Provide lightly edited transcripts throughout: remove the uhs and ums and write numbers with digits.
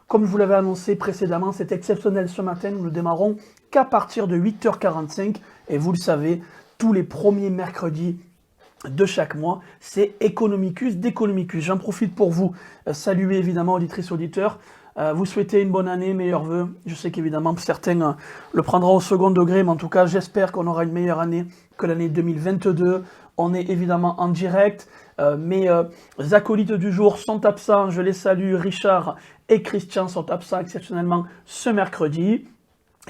Comme je vous l'avais annoncé précédemment, c'est exceptionnel ce matin. Nous ne démarrons qu'à partir de 8h45. Et vous le savez, tous les premiers mercredis de chaque mois, c'est Economicus d'Economicus. J'en profite pour vous saluer évidemment, auditrices, auditeurs. Vous souhaitez une bonne année, meilleurs vœux. Je sais qu'évidemment certains le prendront au second degré, mais en tout cas j'espère qu'on aura une meilleure année que l'année 2022. On est évidemment en direct. Mes acolytes du jour sont absents, je les salue. Richard et Christian sont absents exceptionnellement ce mercredi.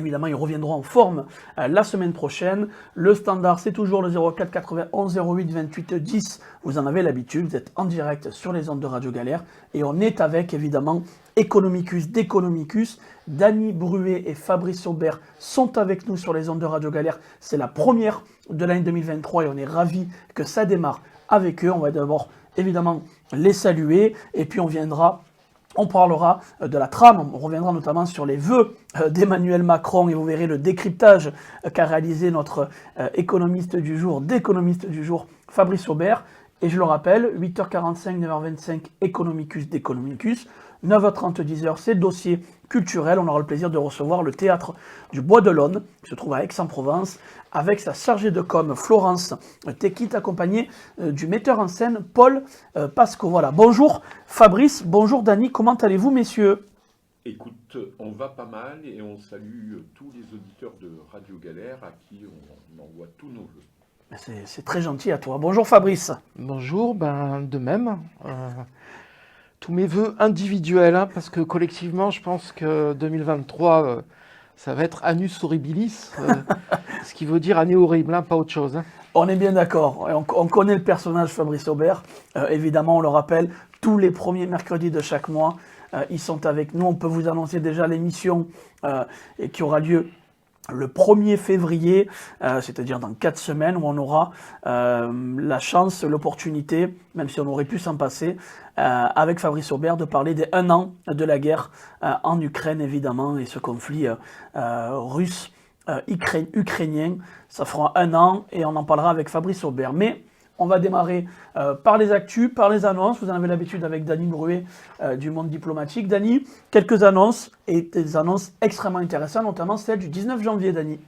Évidemment, ils reviendront en forme la semaine prochaine. Le standard, c'est toujours le 04 91 08 28 10. Vous en avez l'habitude, vous êtes en direct sur les ondes de Radio Galère. Et on est avec, évidemment, Economicus d'Economicus. Dany Bruet et Fabrice Aubert sont avec nous sur les ondes de Radio Galère. C'est la première de l'année 2023 et on est ravis que ça démarre avec eux. On va d'abord, évidemment, les saluer et puis on parlera de la trame, on reviendra notamment sur les vœux d'Emmanuel Macron et vous verrez le décryptage qu'a réalisé notre économiste du jour, Fabrice Aubert. Et je le rappelle, 8h45, 9h25, Economicus d'Economicus. 9h30, 10h, c'est dossier culturel. On aura le plaisir de recevoir le théâtre du Bois de l'Aune, qui se trouve à Aix-en-Provence, avec sa chargée de com, Florence Tekit, accompagnée du metteur en scène, Paul Pasco. Voilà. Bonjour Fabrice, bonjour Dany, comment allez-vous messieurs ? Écoute, on va pas mal et on salue tous les auditeurs de Radio Galère à qui on envoie tous nos vœux. C'est très gentil à toi. Bonjour Fabrice. Bonjour, de même. Tous mes vœux individuels, hein, parce que collectivement, je pense que 2023, ça va être annus horribilis, ce qui veut dire année horrible, hein, pas autre chose. Hein. On est bien d'accord. On connaît le personnage Fabrice Aubert. Évidemment, on le rappelle, tous les premiers mercredis de chaque mois, ils sont avec nous. On peut vous annoncer déjà l'émission qui aura lieu le 1er février, c'est-à-dire dans 4 semaines, où on aura la chance, l'opportunité, même si on aurait pu s'en passer, avec Fabrice Aubert, de parler des 1 an de la guerre en Ukraine, évidemment, et ce conflit russe-ukrainien. Ça fera 1 an et on en parlera avec Fabrice Aubert. Mais on va démarrer par les actus, par les annonces. Vous en avez l'habitude avec Dany Bruet du Monde Diplomatique. Dany, quelques annonces et des annonces extrêmement intéressantes, notamment celle du 19 janvier, Dany.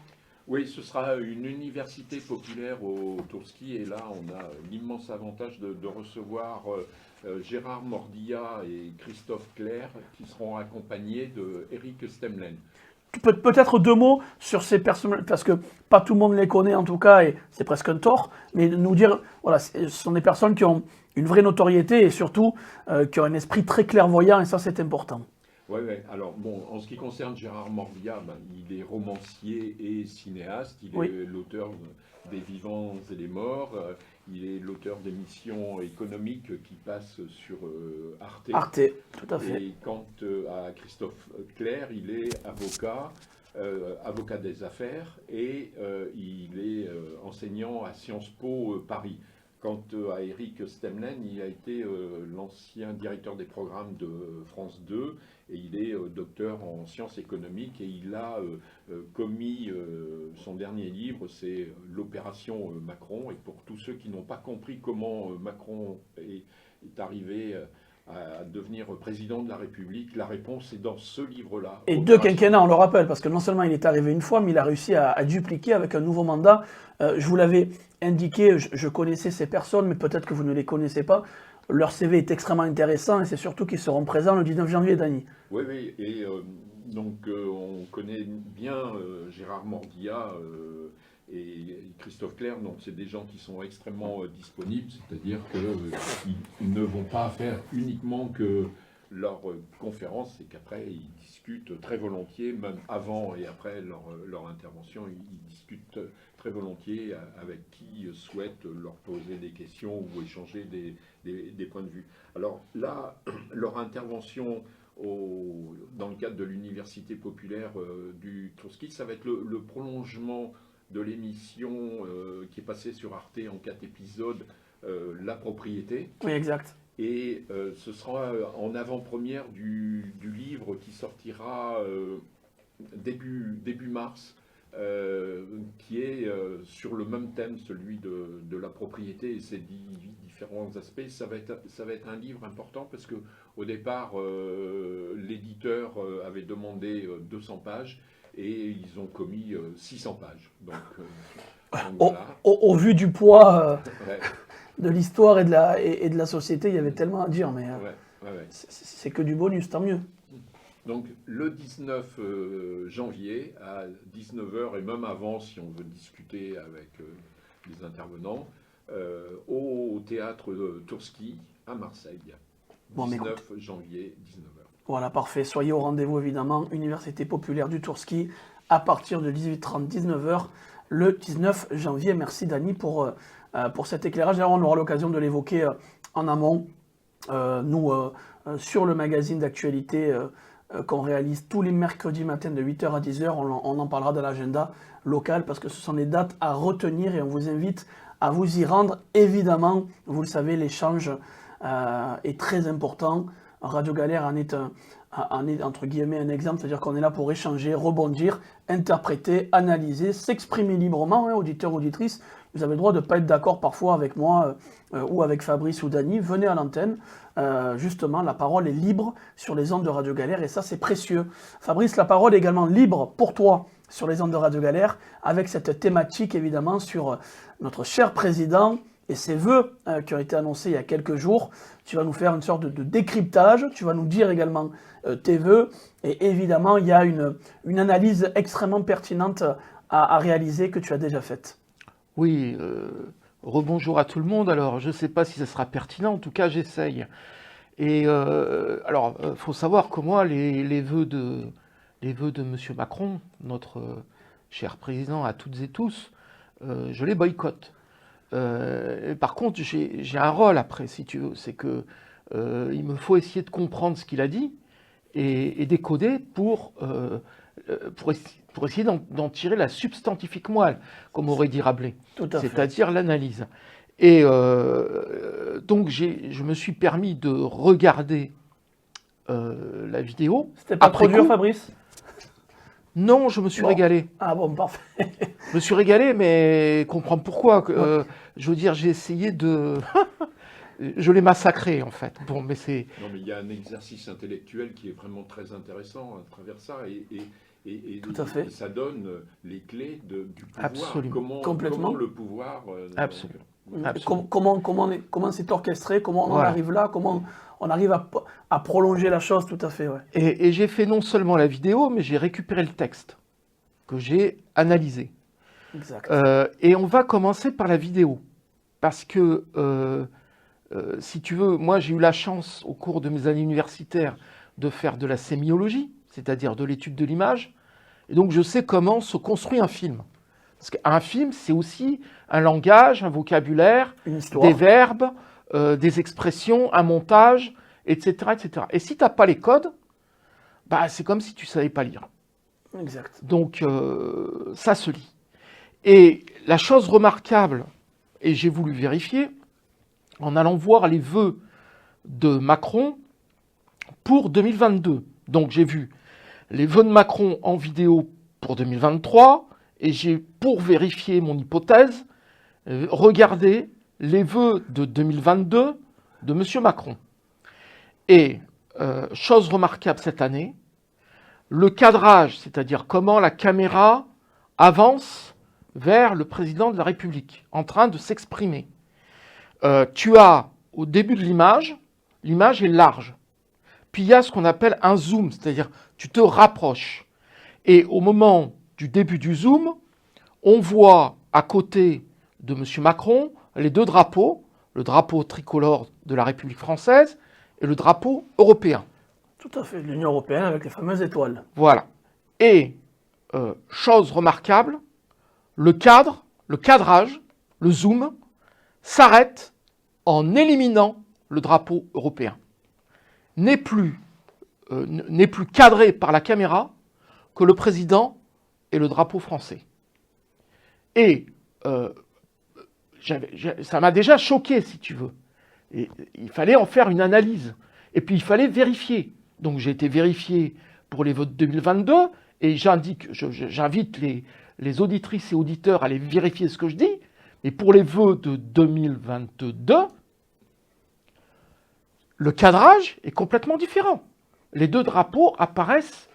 Oui, ce sera une université populaire au Tourski et là on a l'immense avantage de recevoir Gérard Mordillat et Christophe Clair qui seront accompagnés de Eric Stemlen. Peut-être 2 mots sur ces personnes, parce que pas tout le monde les connaît en tout cas, et c'est presque un tort, mais nous dire, voilà, ce sont des personnes qui ont une vraie notoriété et surtout qui ont un esprit très clairvoyant, et ça c'est important. Oui, alors bon, en ce qui concerne Gérard Mordillat, il est romancier et cinéaste, il est l'auteur des Vivants et des Morts, il est l'auteur d'émissions économiques qui passent sur Arte. Arte, tout à fait. Et quant à Christophe Clair, il est avocat des affaires et il est enseignant à Sciences Po Paris. Quant à Eric Stemlen, il a été l'ancien directeur des programmes de France 2 et il est docteur en sciences économiques et il a commis son dernier livre, c'est l'opération Macron. Et pour tous ceux qui n'ont pas compris comment Macron est arrivé à devenir président de la République, la réponse est dans ce livre-là. Et 2 quinquennats, on le rappelle, parce que non seulement il est arrivé une fois, mais il a réussi à dupliquer avec un nouveau mandat. Je vous l'avais indiqué, je connaissais ces personnes, mais peut-être que vous ne les connaissez pas. Leur CV est extrêmement intéressant et c'est surtout qu'ils seront présents le 19 janvier, Dany. Oui, et donc on connaît bien Gérard Mordillat et Christophe Clair, donc c'est des gens qui sont extrêmement disponibles, c'est-à-dire qu'ils ne vont pas faire uniquement que leur conférence, et qu'après ils discutent très volontiers, même avant et après leur intervention, ils discutent très volontiers avec qui souhaite leur poser des questions ou échanger des points de vue. Alors là, leur intervention dans le cadre de l'université populaire du Tourski, ça va être le prolongement de l'émission qui est passée sur Arte en 4 épisodes, La propriété. Oui, exact. Et ce sera en avant-première du livre qui sortira début mars, qui est sur le même thème, celui de la propriété et ses différents aspects. Ça va être un livre important parce qu'au départ, l'éditeur avait demandé 200 pages et ils ont commis 600 pages. Donc voilà. Au vu du poids Ouais. de l'histoire et de la société, il y avait tellement à dire, mais Ouais. c'est que du bonus, tant mieux. Donc le 19 janvier à 19h et même avant si on veut discuter avec les intervenants, au théâtre Tourski à Marseille. Bon, 19 janvier, 19h. Voilà, parfait. Soyez au rendez-vous, évidemment. Université populaire du Tourski, à partir de 18h30, 19h, le 19 janvier. Merci, Dany, pour cet éclairage. D'ailleurs, on aura l'occasion de l'évoquer en amont. Nous, sur le magazine d'actualité qu'on réalise tous les mercredis matins de 8h à 10h, on en parlera dans l'agenda local parce que ce sont des dates à retenir et on vous invite à vous y rendre. Évidemment, vous le savez, l'échange est très important. Radio Galère en est entre guillemets un exemple, c'est-à-dire qu'on est là pour échanger, rebondir, interpréter, analyser, s'exprimer librement, auditeurs, auditrices. Vous avez le droit de ne pas être d'accord parfois avec moi ou avec Fabrice ou Dany. Venez à l'antenne. Justement, la parole est libre sur les ondes de Radio Galère et ça, c'est précieux. Fabrice, la parole est également libre pour toi sur les ondes de Radio Galère avec cette thématique, évidemment, sur notre cher président et ses vœux qui ont été annoncés il y a quelques jours. Tu vas nous faire une sorte de décryptage. Tu vas nous dire également tes vœux. Et évidemment, il y a une analyse extrêmement pertinente à réaliser que tu as déjà faite. Oui, rebonjour à tout le monde. Alors, je ne sais pas si ça sera pertinent, en tout cas, j'essaye. Et alors, faut savoir que moi, les vœux de M. Macron, notre cher président à toutes et tous, je les boycotte. Par contre, j'ai un rôle après, si tu veux. C'est que il me faut essayer de comprendre ce qu'il a dit et décoder pour essayer d'en tirer la substantifique moelle, comme aurait dit Rabelais, c'est-à-dire l'analyse. Et donc, je me suis permis de regarder la vidéo. C'était pas trop dur, Fabrice ? Non, je me suis régalé. Ah bon, parfait. Je me suis régalé, mais comprends pourquoi. Je veux dire, j'ai essayé de... Je l'ai massacré, en fait. Bon, mais c'est... Non, mais il y a un exercice intellectuel qui est vraiment très intéressant à travers ça. Et tout à fait. Et ça donne les clés du pouvoir. Absolument. Complètement. Comment le pouvoir... Absolument. Comment c'est orchestré, comment on en arrive là, comment on arrive à prolonger la chose, tout à fait. Ouais. Et j'ai fait non seulement la vidéo, mais j'ai récupéré le texte que j'ai analysé. Exact. Et on va commencer par la vidéo. Parce que, si tu veux, moi j'ai eu la chance au cours de mes années universitaires de faire de la sémiologie, c'est-à-dire de l'étude de l'image. Et donc je sais comment se construit un film. Parce qu'un film, c'est aussi un langage, un vocabulaire, des verbes, des expressions, un montage, etc. etc. Et si tu n'as pas les codes, bah, c'est comme si tu ne savais pas lire. Exact. Donc, ça se lit. Et la chose remarquable, et j'ai voulu vérifier, en allant voir les vœux de Macron pour 2022. Donc, j'ai vu les vœux de Macron en vidéo pour 2023, et j'ai, pour vérifier mon hypothèse, regardé les vœux de 2022 de M. Macron. Et, chose remarquable cette année, le cadrage, c'est-à-dire comment la caméra avance vers le président de la République, en train de s'exprimer. Tu as, au début de l'image est large. Puis il y a ce qu'on appelle un zoom, c'est-à-dire tu te rapproches. Et au moment du début du zoom, on voit à côté de M. Macron les deux drapeaux, le drapeau tricolore de la République française et le drapeau européen. Tout à fait, l'Union européenne avec les fameuses étoiles. Voilà. Et, chose remarquable, le cadrage, le zoom, s'arrête en éliminant le drapeau européen. N'est plus cadré par la caméra que le président et le drapeau français. Et ça m'a déjà choqué, si tu veux. Et il fallait en faire une analyse. Et puis il fallait vérifier. Donc j'ai été vérifié pour les votes 2022 et j'invite les auditrices et auditeurs à aller vérifier ce que je dis, mais pour les vœux de 2022, le cadrage est complètement différent. Les deux drapeaux apparaissent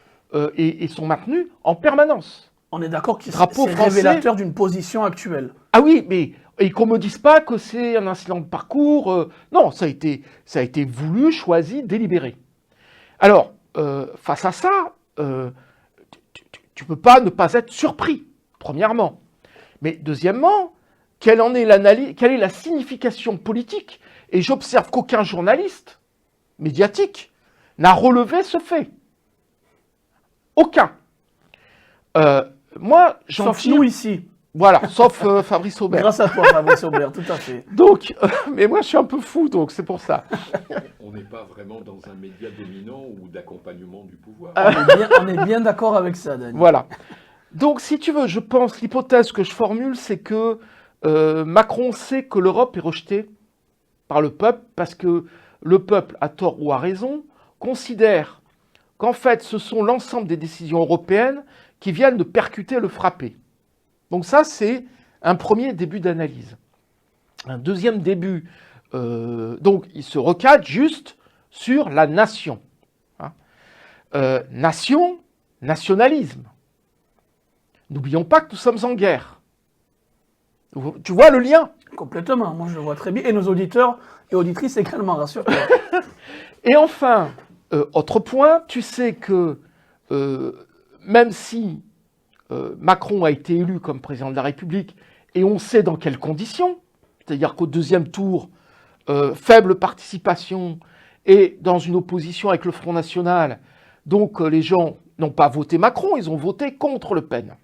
et sont maintenus en permanence. On est d'accord que c'est Français. révélateur d'une position actuelle. Ah oui, mais et qu'on me dise pas que c'est un incident de parcours. Non, ça a été voulu, choisi, délibéré. Alors, face à ça, tu peux pas ne pas être surpris, premièrement. Mais deuxièmement, quelle est la signification politique? Et j'observe qu'aucun journaliste médiatique n'a relevé ce fait. Aucun. Moi, j'en Sauf tire... nous ici. Voilà, sauf Fabrice Aubert. Grâce à toi, Fabrice Aubert, tout à fait. Donc, mais moi, je suis un peu fou, donc c'est pour ça. On n'est pas vraiment dans un média dominant ou d'accompagnement du pouvoir. On est bien d'accord avec ça, Dani. Voilà. Donc, si tu veux, je pense, l'hypothèse que je formule, c'est que Macron sait que l'Europe est rejetée par le peuple, parce que le peuple, à tort ou à raison, considère qu'en fait, ce sont l'ensemble des décisions européennes qui viennent de percuter le frappé. Donc ça, c'est un premier début d'analyse. Un deuxième début, donc il se recadre juste sur la nation. Nation, nationalisme. N'oublions pas que nous sommes en guerre. Tu vois le lien? Complètement, moi je le vois très bien. Et nos auditeurs et auditrices également, rassure-toi. Et enfin, autre point, tu sais que même si Macron a été élu comme président de la République, et on sait dans quelles conditions, c'est-à-dire qu'au deuxième tour, faible participation et dans une opposition avec le Front National, donc les gens n'ont pas voté Macron, ils ont voté contre Le Pen.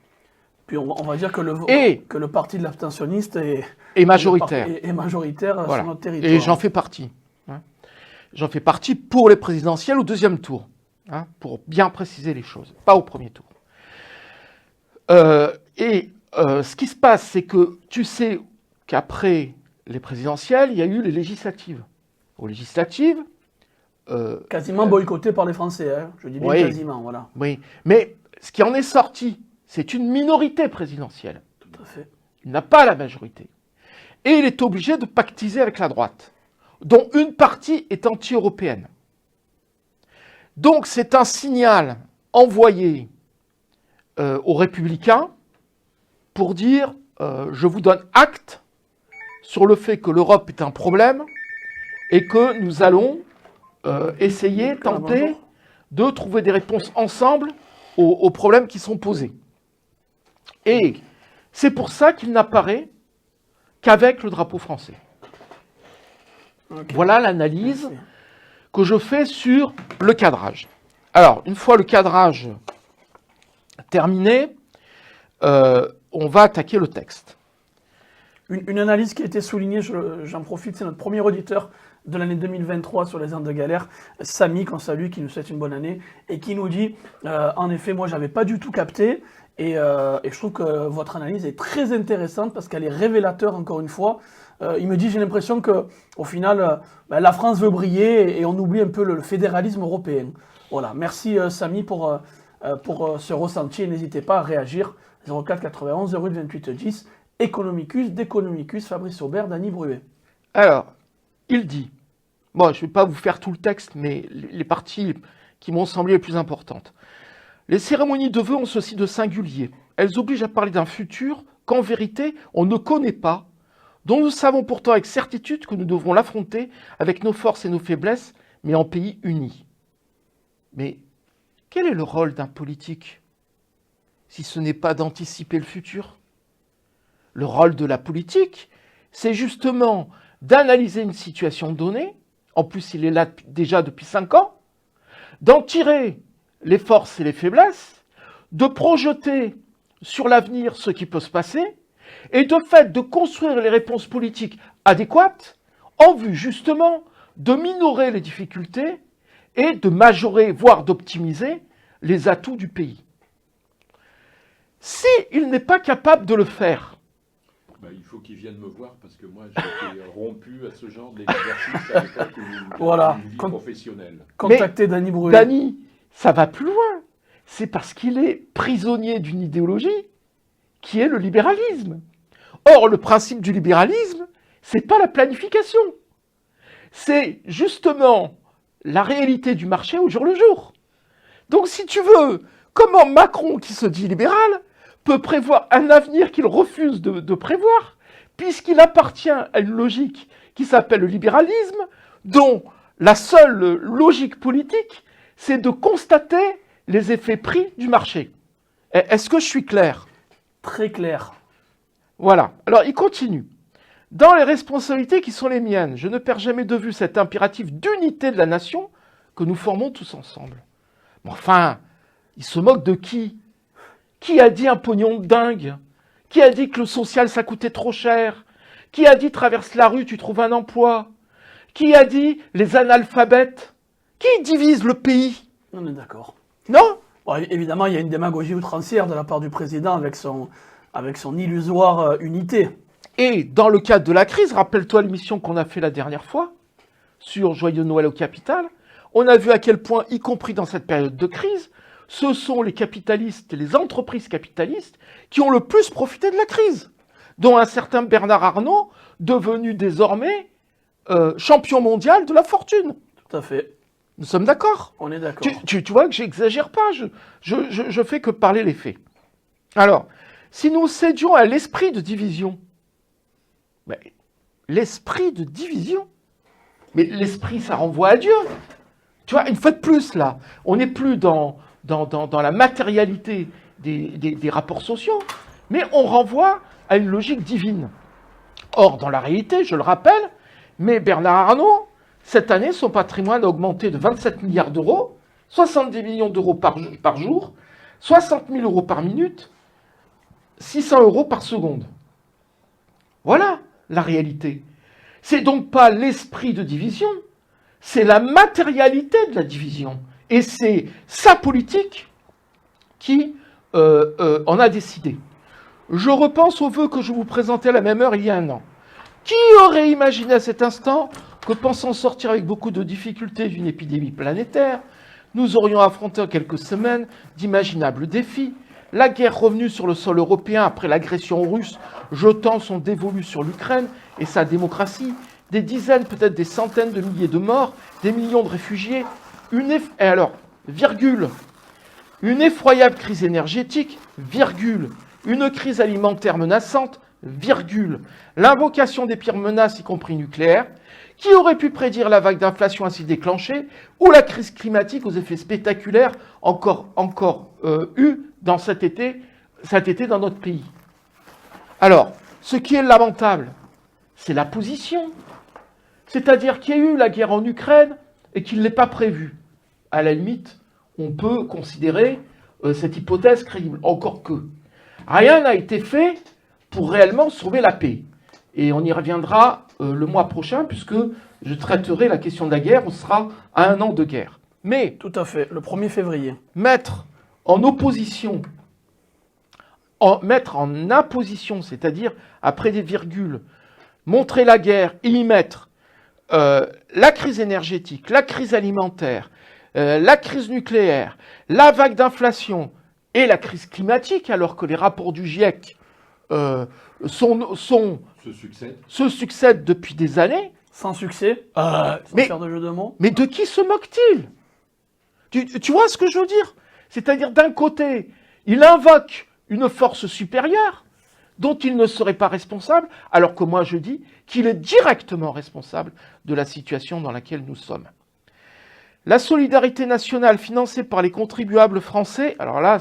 Puis on va dire que le parti de l'abstentionniste est majoritaire. Est majoritaire Voilà. sur notre territoire. Et j'en fais partie. J'en fais partie pour les présidentielles au deuxième tour, pour bien préciser les choses, pas au premier tour. Ce qui se passe, c'est que tu sais qu'après les présidentielles, il y a eu les législatives. Aux législatives... quasiment boycottées par les Français, hein. Je dis bien oui, quasiment, voilà. Oui, mais ce qui en est sorti, c'est une minorité présidentielle. Tout à fait. Il n'a pas la majorité. Et il est obligé de pactiser avec la droite, dont une partie est anti-européenne. Donc c'est un signal envoyé aux Républicains pour dire je vous donne acte sur le fait que l'Europe est un problème et que nous allons tenter de trouver des réponses ensemble aux problèmes qui sont posés. Et c'est pour ça qu'il n'apparaît qu'avec le drapeau français. Okay. Voilà l'analyse que je fais sur le cadrage. Alors, une fois le cadrage terminé, on va attaquer le texte. Une analyse qui a été soulignée, j'en profite, c'est notre premier auditeur de l'année 2023 sur les Andes de galère, Samy, qu'on salue, qui nous souhaite une bonne année, et qui nous dit, en effet, moi, j'avais pas du tout capté, et je trouve que votre analyse est très intéressante parce qu'elle est révélateur, encore une fois. Il me dit, j'ai l'impression qu'au final, la France veut briller et on oublie un peu le fédéralisme européen. Voilà, merci Samy pour ce ressenti, et n'hésitez pas à réagir. 04 91 08 28 10, Economicus, d'Economicus, Fabrice Aubert, Dany Bruet. Alors, il dit, bon, je ne vais pas vous faire tout le texte, mais les parties qui m'ont semblé les plus importantes. Les cérémonies de vœux ont ceci de singulier. Elles obligent à parler d'un futur qu'en vérité on ne connaît pas, dont nous savons pourtant avec certitude que nous devrons l'affronter avec nos forces et nos faiblesses, mais en pays unis. Mais quel est le rôle d'un politique, si ce n'est pas d'anticiper le futur? Le rôle de la politique, c'est justement d'analyser une situation donnée, en plus il est là déjà depuis 5 ans, d'en tirer les forces et les faiblesses, de projeter sur l'avenir ce qui peut se passer, et de fait de construire les réponses politiques adéquates en vue justement de minorer les difficultés et de majorer, voire d'optimiser les atouts du pays. S'il n'est pas capable de le faire, il faut qu'ils viennent me voir parce que moi j'ai été rompu à ce genre d'exercice à l'époque voilà. Une vie professionnelle. Contactez Dany Bruet. Dany, ça va plus loin. C'est parce qu'il est prisonnier d'une idéologie qui est le libéralisme. Or, le principe du libéralisme, c'est pas la planification. C'est justement la réalité du marché au jour le jour. Donc, si tu veux, comment Macron, qui se dit libéral, peut prévoir un avenir qu'il refuse de prévoir, puisqu'il appartient à une logique qui s'appelle le libéralisme, dont la seule logique politique, c'est de constater les effets prix du marché. Est-ce que je suis clair? Très clair. Voilà. Alors, il continue. Dans les responsabilités qui sont les miennes, je ne perds jamais de vue cet impératif d'unité de la nation que nous formons tous ensemble. Mais enfin, il se moque de qui? Qui a dit un pognon de dingue? Qui a dit que le social, ça coûtait trop cher? Qui a dit traverse la rue, tu trouves un emploi? Qui a dit les analphabètes? Qui divise le pays? On est d'accord. Non? Bon, évidemment, il y a une démagogie outrancière de la part du président avec son illusoire unité. Et dans le cadre de la crise, rappelle-toi l'émission qu'on a fait la dernière fois sur Joyeux Noël au capital, on a vu à quel point, y compris dans cette période de crise, ce sont les capitalistes, les entreprises capitalistes qui ont le plus profité de la crise, dont un certain Bernard Arnault, devenu désormais champion mondial de la fortune. Tout à fait. Nous sommes d'accord? On est d'accord. Tu vois que j'exagère pas, je fais que parler les faits. Alors, si nous cédions à l'esprit de division, mais l'esprit de division, mais l'esprit, ça renvoie à Dieu. Tu vois, une fois de plus, là, on n'est plus dans la matérialité des rapports sociaux, mais on renvoie à une logique divine. Or, dans la réalité, je le rappelle, mais Bernard Arnault, cette année, son patrimoine a augmenté de 27 milliards d'euros, 70 millions d'euros par jour, 60 000 euros par minute, 600 euros par seconde. Voilà la réalité. C'est donc pas l'esprit de division, c'est la matérialité de la division. Et c'est sa politique qui en a décidé. Je repense aux vœux que je vous présentais à la même heure il y a un an. Qui aurait imaginé à cet instant que, pensant sortir avec beaucoup de difficultés d'une épidémie planétaire, nous aurions affronté en quelques semaines d'imaginables défis, la guerre revenue sur le sol européen après l'agression russe, jetant son dévolu sur l'Ukraine et sa démocratie, des dizaines, peut-être des centaines de milliers de morts, des millions de réfugiés, une effroyable crise énergétique, une crise alimentaire menaçante, l'invocation des pires menaces, y compris nucléaires. Qui aurait pu prédire la vague d'inflation ainsi déclenchée ou la crise climatique aux effets spectaculaires encore eus dans cet été dans notre pays? Alors, ce qui est lamentable, c'est la position. C'est-à-dire qu'il y a eu la guerre en Ukraine et qu'il ne l'ait pas prévu. À la limite, on peut considérer cette hypothèse crédible. Encore que rien n'a été fait pour réellement sauver la paix. Et on y reviendra le mois prochain, puisque je traiterai la question de la guerre. On sera à 1 an de guerre. Mais tout à fait, le 1er février. Mettre en imposition, c'est-à-dire après des virgules, montrer la guerre et y mettre la crise énergétique, la crise alimentaire, la crise nucléaire, la vague d'inflation et la crise climatique, alors que les rapports du GIEC se succèdent depuis des années. Sans succès, sans faire de jeu de mots. Mais de qui se moque-t-il? Tu vois ce que je veux dire? C'est-à-dire, d'un côté, il invoque une force supérieure dont il ne serait pas responsable, alors que moi je dis qu'il est directement responsable de la situation dans laquelle nous sommes. La solidarité nationale financée par les contribuables français, alors là,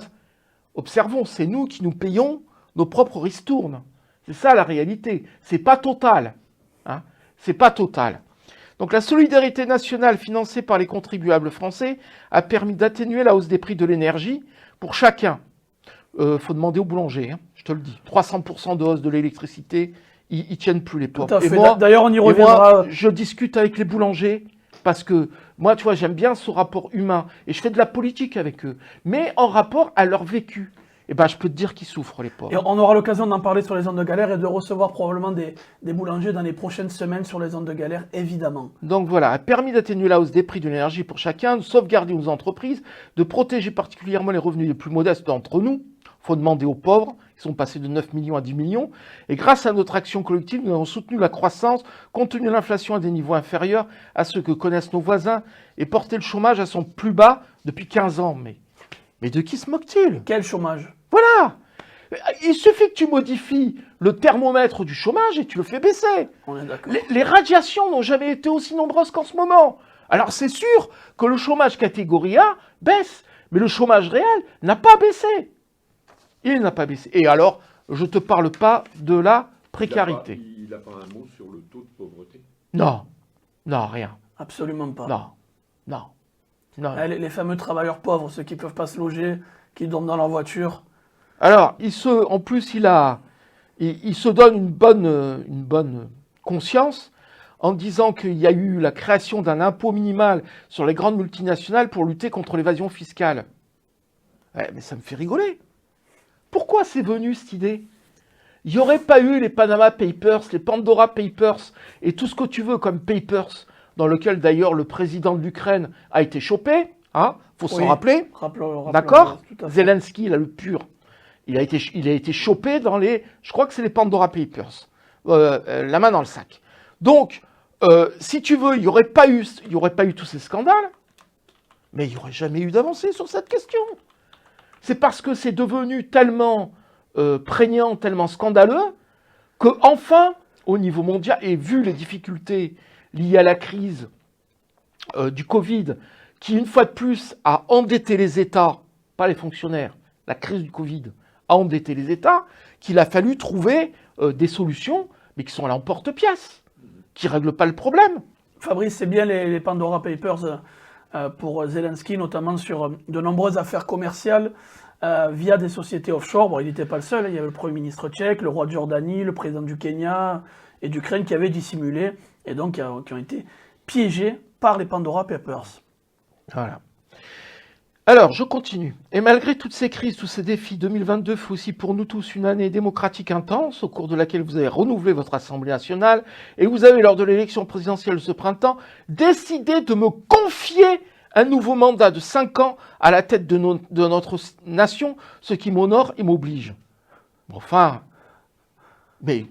observons, c'est nous qui nous payons nos propres ristournes. C'est ça la réalité. C'est pas Total. Hein, c'est pas Total. Donc la solidarité nationale financée par les contribuables français a permis d'atténuer la hausse des prix de l'énergie pour chacun. Faut demander au boulanger, hein, je te le dis. 300% de hausse de l'électricité, ils tiennent plus les pauvres. Tout à fait. D'ailleurs, on y reviendra. Moi, je discute avec les boulangers parce que moi, tu vois, j'aime bien ce rapport humain et je fais de la politique avec eux, mais en rapport à leur vécu. Eh ben, je peux te dire qu'ils souffrent, les pauvres. Et on aura l'occasion d'en parler sur les zones de galère et de recevoir probablement des boulangers dans les prochaines semaines sur les zones de galère, évidemment. Donc voilà, a permis d'atténuer la hausse des prix de l'énergie pour chacun, de sauvegarder nos entreprises, de protéger particulièrement les revenus les plus modestes d'entre nous. Il faut demander aux pauvres. Ils sont passés de 9 millions à 10 millions. Et grâce à notre action collective, nous avons soutenu la croissance, contenu l'inflation à des niveaux inférieurs à ceux que connaissent nos voisins et porté le chômage à son plus bas depuis 15 ans. Mais de qui se moque-t-il? Quel chômage? Voilà. Il suffit que tu modifies le thermomètre du chômage et tu le fais baisser. On est d'accord. Les radiations n'ont jamais été aussi nombreuses qu'en ce moment. Alors c'est sûr que le chômage catégorie A baisse, mais le chômage réel n'a pas baissé. Il n'a pas baissé. Et alors, je ne te parle pas de la précarité. Il n'a pas un mot sur le taux de pauvreté? Non, rien. Absolument pas. Non. Les fameux travailleurs pauvres, ceux qui ne peuvent pas se loger, qui dorment dans leur voiture. Alors, en plus, il se donne une bonne conscience en disant qu'il y a eu la création d'un impôt minimal sur les grandes multinationales pour lutter contre l'évasion fiscale. Ouais, mais ça me fait rigoler. Pourquoi c'est venu cette idée? Il n'y aurait pas eu les Panama Papers, les Pandora Papers et tout ce que tu veux comme papers, dans lequel d'ailleurs le président de l'Ukraine a été chopé, hein, faut s'en rappeler. Rappelons, d'accord? tout à fait. Zelensky, là, le pur. Il a été chopé dans je crois que c'est les Pandora Papers. La main dans le sac. Donc, si tu veux, il n'y aurait pas eu tous ces scandales, mais il n'y aurait jamais eu d'avancée sur cette question. C'est parce que c'est devenu tellement prégnant, tellement scandaleux, qu'enfin, au niveau mondial, et vu les difficultés liées à la crise du Covid, qui, une fois de plus, a endetté les États, pas les fonctionnaires, la crise du Covid a endetté les États, qu'il a fallu trouver des solutions, mais qui sont à l'emporte-pièce, qui ne règlent pas le problème. Fabrice, c'est bien les Pandora Papers pour Zelensky, notamment sur de nombreuses affaires commerciales via des sociétés offshore. Bon, il n'était pas le seul, il y avait le Premier ministre tchèque, le roi de Jordanie, le président du Kenya et d'Ukraine qui avaient dissimulé et donc qui ont été piégés par les Pandora Papers. Voilà. Alors, je continue. Et malgré toutes ces crises, tous ces défis, 2022 fut aussi pour nous tous une année démocratique intense, au cours de laquelle vous avez renouvelé votre Assemblée nationale, et vous avez, lors de l'élection présidentielle de ce printemps, décidé de me confier un nouveau mandat de 5 ans à la tête de notre nation, ce qui m'honore et m'oblige. Enfin, mais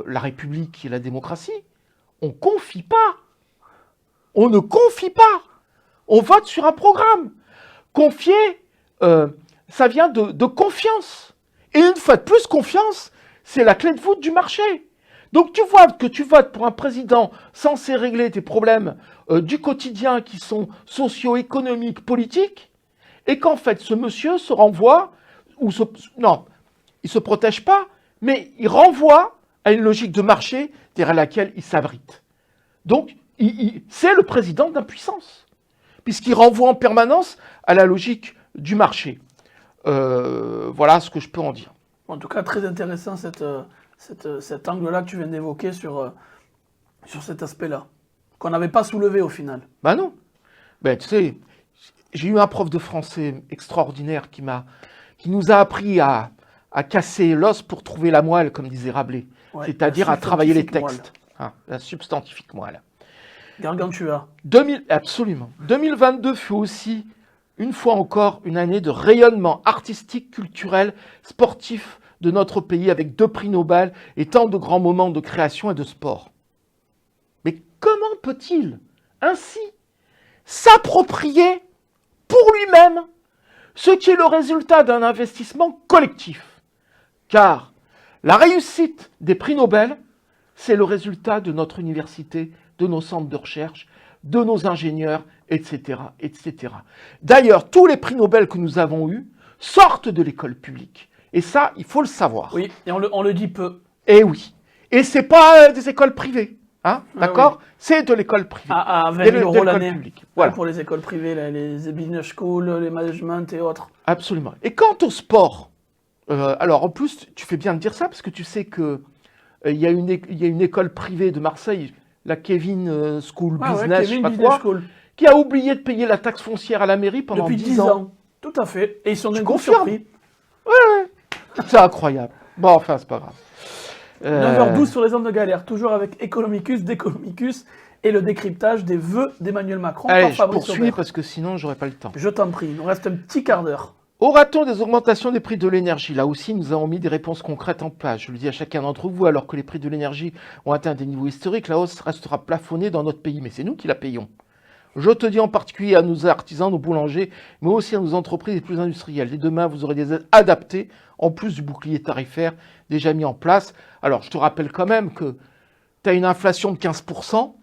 la République et la démocratie, on confie pas. On ne confie pas. On vote sur un programme. Confier, ça vient de confiance. Et une fois de plus, confiance, c'est la clé de voûte du marché. Donc tu vois que tu votes pour un président censé régler tes problèmes du quotidien qui sont socio-économiques, politiques, et qu'en fait ce monsieur se renvoie, non, il ne se protège pas, mais il renvoie à une logique de marché derrière laquelle il s'abrite. Donc c'est le président d'impuissance, puisqu'il renvoie en permanence à la logique du marché. Voilà ce que je peux en dire. En tout cas, très intéressant cet angle-là que tu viens d'évoquer sur cet aspect-là, qu'on n'avait pas soulevé au final. Ben non. Ben, tu sais, j'ai eu un prof de français extraordinaire qui nous a appris à casser l'os pour trouver la moelle, comme disait Rabelais. Ouais, c'est-à-dire à travailler les textes. Hein, la substantifique moelle. Gargantua. Absolument. 2022 fut aussi, une fois encore, une année de rayonnement artistique, culturel, sportif de notre pays, avec 2 prix Nobel et tant de grands moments de création et de sport. Mais comment peut-il ainsi s'approprier pour lui-même ce qui est le résultat d'un investissement collectif? Car la réussite des prix Nobel, c'est le résultat de notre université, de nos centres de recherche, de nos ingénieurs, etc., etc. D'ailleurs, tous les prix Nobel que nous avons eus sortent de l'école publique. Et ça, il faut le savoir. Oui, et on le dit peu. Et oui. Et c'est pas des écoles privées. Hein, d'accord, oui. C'est de l'école privée. À 20 000 € l'année. Voilà. Pour les écoles privées, les business schools, les management et autres. Absolument. Et quant au sport, alors en plus, tu fais bien de dire ça, parce que tu sais que il y a une école privée de Marseille, la Kevin School Business, Kevin je sais pas quoi, qui a oublié de payer la taxe foncière à la mairie pendant depuis 10 ans. Tout à fait. Et ils sont d'un coup surpris. Ouais. C'est incroyable. Bon, enfin, c'est pas grave. 9h12 sur les ondes de galère, toujours avec Economicus, Déconomicus et le décryptage des vœux d'Emmanuel Macron. Allez, je poursuis parce que sinon, j'aurais pas le temps. Je t'en prie, il nous reste un petit quart d'heure. Aura-t-on des augmentations des prix de l'énergie? Là aussi, nous avons mis des réponses concrètes en place. Je le dis à chacun d'entre vous, alors que les prix de l'énergie ont atteint des niveaux historiques, la hausse restera plafonnée dans notre pays, mais c'est nous qui la payons. Je te dis en particulier à nos artisans, nos boulangers, mais aussi à nos entreprises les plus industrielles. Dès demain, vous aurez des aides adaptées, en plus du bouclier tarifaire déjà mis en place. Alors, je te rappelle quand même que tu as une inflation de 15%,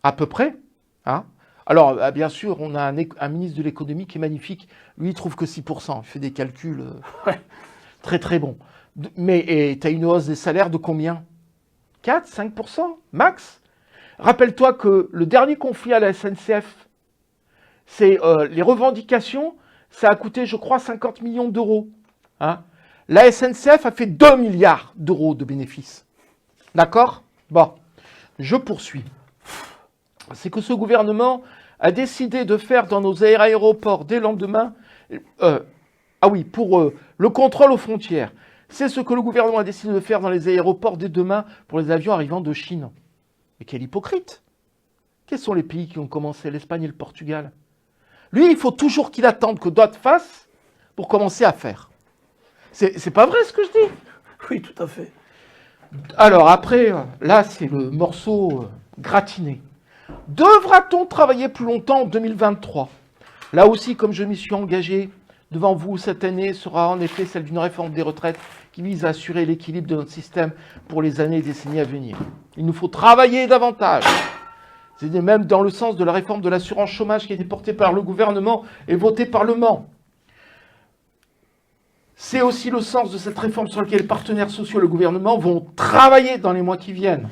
à peu près, hein. Alors, bien sûr, on a un ministre de l'économie qui est magnifique. Lui, il trouve que 6%. Il fait des calculs très, très bons. Mais tu as une hausse des salaires de combien? 4, 5% max. Rappelle-toi que le dernier conflit à la SNCF, c'est les revendications, ça a coûté, je crois, 50 millions d'euros. Hein. La SNCF a fait 2 milliards d'euros de bénéfices. D'accord? Bon, je poursuis. C'est que ce gouvernement a décidé de faire dans nos aéroports dès le lendemain, pour le contrôle aux frontières. C'est ce que le gouvernement a décidé de faire dans les aéroports dès demain pour les avions arrivant de Chine. Mais quel hypocrite! Quels sont les pays qui ont commencé? L'Espagne et le Portugal. Lui, il faut toujours qu'il attende que d'autres fassent pour commencer à faire. C'est pas vrai ce que je dis? Oui, tout à fait. Alors après, là, c'est le morceau gratiné. Devra-t-on travailler plus longtemps en 2023? Là aussi, comme je m'y suis engagé, devant vous, cette année sera en effet celle d'une réforme des retraites qui vise à assurer l'équilibre de notre système pour les années et décennies à venir. Il nous faut travailler davantage. C'est même dans le sens de la réforme de l'assurance chômage qui a été portée par le gouvernement et votée par le Parlement. C'est aussi le sens de cette réforme sur laquelle les partenaires sociaux et le gouvernement vont travailler dans les mois qui viennent.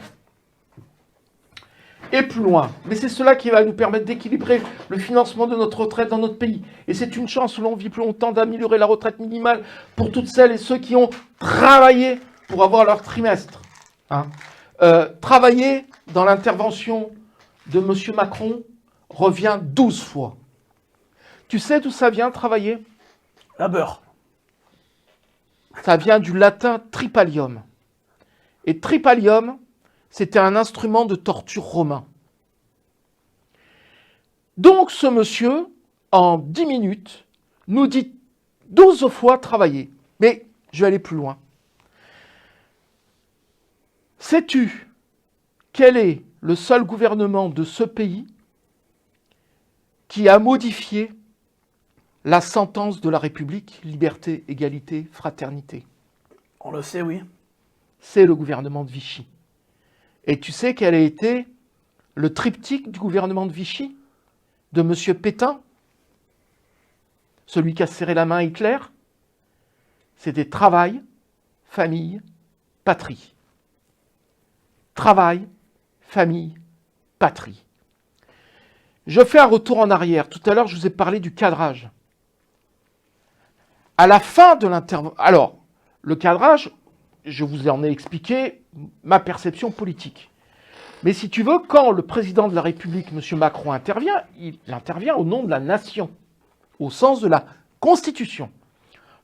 Et plus loin. Mais c'est cela qui va nous permettre d'équilibrer le financement de notre retraite dans notre pays. Et c'est une chance où l'on vit plus longtemps d'améliorer la retraite minimale pour toutes celles et ceux qui ont travaillé pour avoir leur trimestre. Hein. Travailler dans l'intervention de M. Macron revient 12 fois. Tu sais d'où ça vient, travailler? Labeur. Ça vient du latin tripalium. Et tripalium, c'était un instrument de torture romain. Donc ce monsieur, en 10 minutes, nous dit 12 fois travailler. Mais je vais aller plus loin. Sais-tu quel est le seul gouvernement de ce pays qui a modifié la sentence de la République, liberté, égalité, fraternité? On le sait, oui. C'est le gouvernement de Vichy. Et tu sais quel a été le triptyque du gouvernement de Vichy, de M. Pétain, celui qui a serré la main à Hitler? C'était travail, famille, patrie. Travail, famille, patrie. Je fais un retour en arrière. Tout à l'heure, je vous ai parlé du cadrage. À la fin de l'intervention... Alors, le cadrage, je vous en ai expliqué ma perception politique. Mais si tu veux, quand le président de la République, M. Macron, intervient, il intervient au nom de la nation, au sens de la Constitution.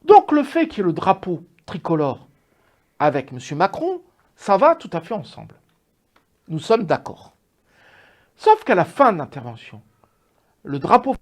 Donc le fait qu'il y ait le drapeau tricolore avec M. Macron, ça va tout à fait ensemble. Nous sommes d'accord. Sauf qu'à la fin de l'intervention, le drapeau